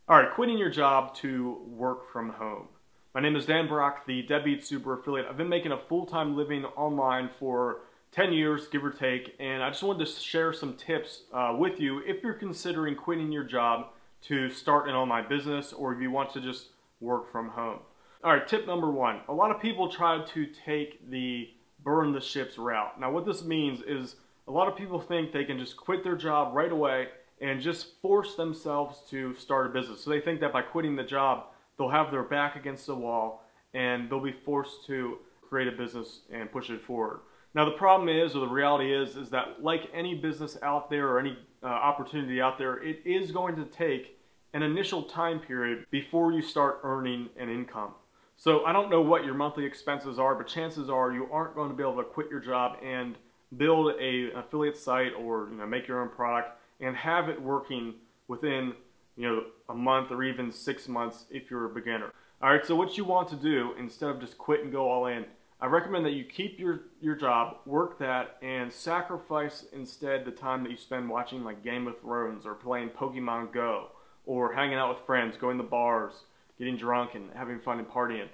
All right, quitting your job to work from home. My name is Dan Brock, the Deadbeat Super Affiliate. I've been making a full-time living online for 10 years, give or take, and I just wanted to share some tips with you if you're considering quitting your job to start an online business or if you want to just work from home. All right, tip number one. A lot of people try to take the burn the ships route. Now, what this means is a lot of people think they can just quit their job right away and just force themselves to start a business. So they think that by quitting the job, they'll have their back against the wall and they'll be forced to create a business and push it forward. Now the problem is, or the reality is that like any business out there or any opportunity out there, it is going to take an initial time period before you start earning an income. So I don't know what your monthly expenses are, but chances are you aren't going to be able to quit your job and build an affiliate site or make your own product and have it working within a month or even 6 months if you're a beginner. All right, so what you want to do instead of just quit and go all in, I recommend that you keep your job, work that, and sacrifice instead the time that you spend watching like Game of Thrones or playing Pokemon Go or hanging out with friends, going to bars, getting drunk and having fun and partying.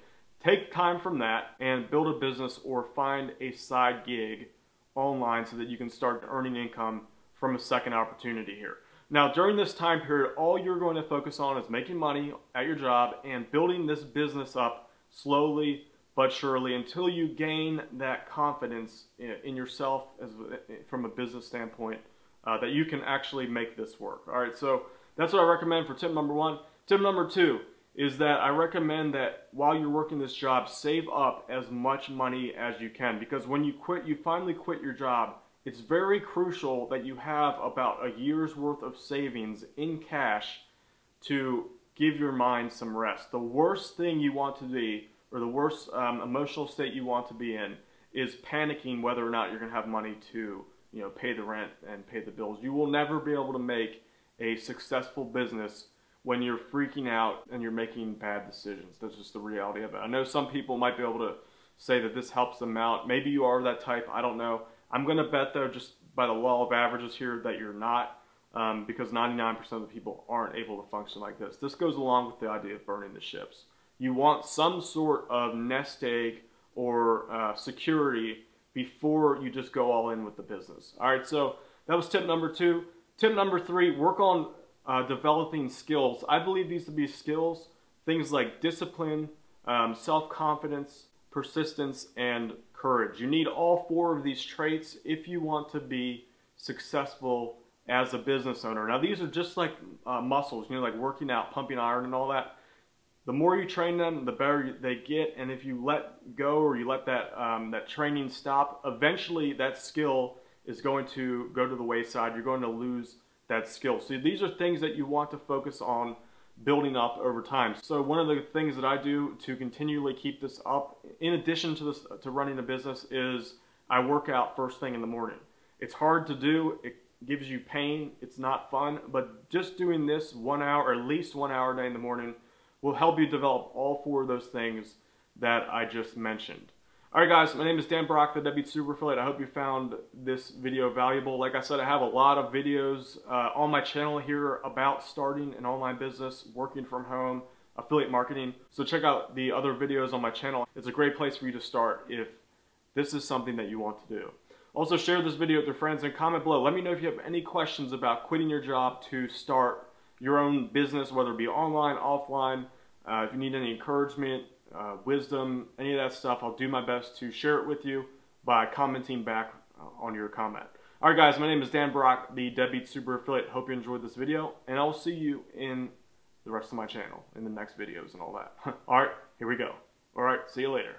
Take time from that and build a business or find a side gig online so that you can start earning income from a second opportunity here. Now, during this time period, all you're going to focus on is making money at your job and building this business up slowly but surely until you gain that confidence in yourself from a business standpoint that you can actually make this work. All right, so that's what I recommend for tip number one. Tip number two is that I recommend that while you're working this job, save up as much money as you can, because when you finally quit your job, it's very crucial that you have about a year's worth of savings in cash to give your mind some rest. The worst thing you want to be, or the worst emotional state you want to be in, is panicking whether or not you're going to have money to pay the rent and pay the bills. You will never be able to make a successful business when you're freaking out and you're making bad decisions. That's just the reality of it. I know some people might be able to say that this helps them out. Maybe you are that type. I don't know. I'm going to bet, though, just by the law of averages here, that you're not, because 99% of the people aren't able to function like this. This goes along with the idea of burning the ships. You want some sort of nest egg or security before you just go all in with the business. All right, so that was tip number two. Tip number three, work on developing skills. I believe these to be skills, things like discipline, self-confidence, persistence, and courage. You need all four of these traits if you want to be successful as a business owner. Now these are just like muscles, like working out, pumping iron and all that. The more you train them, the better they get, and if you let go or you let that training stop, eventually that skill is going to go to the wayside. You're going to lose that skill. So these are things that you want to focus on building up over time. So one of the things that I do to continually keep this up, in addition to running a business, is I work out first thing in the morning. It's hard to do. It gives you pain. It's not fun. But just doing this 1 hour, or at least 1 hour a day in the morning, will help you develop all four of those things that I just mentioned. All right, guys, my name is Dan Brock, the Deadbeat Super Affiliate. I hope you found this video valuable. Like I said, I have a lot of videos on my channel here about starting an online business, working from home, affiliate marketing. So check out the other videos on my channel. It's a great place for you to start if this is something that you want to do. Also, share this video with your friends and comment below. Let me know if you have any questions about quitting your job to start your own business, whether it be online, offline. If you need any encouragement, wisdom, any of that stuff, I'll do my best to share it with you by commenting back on your comment. All right, guys, my name is Dan Brock, the Deadbeat Super Affiliate. Hope you enjoyed this video, and I'll see you in the rest of my channel, in the next videos and all that. All right, here we go. All right, see you later.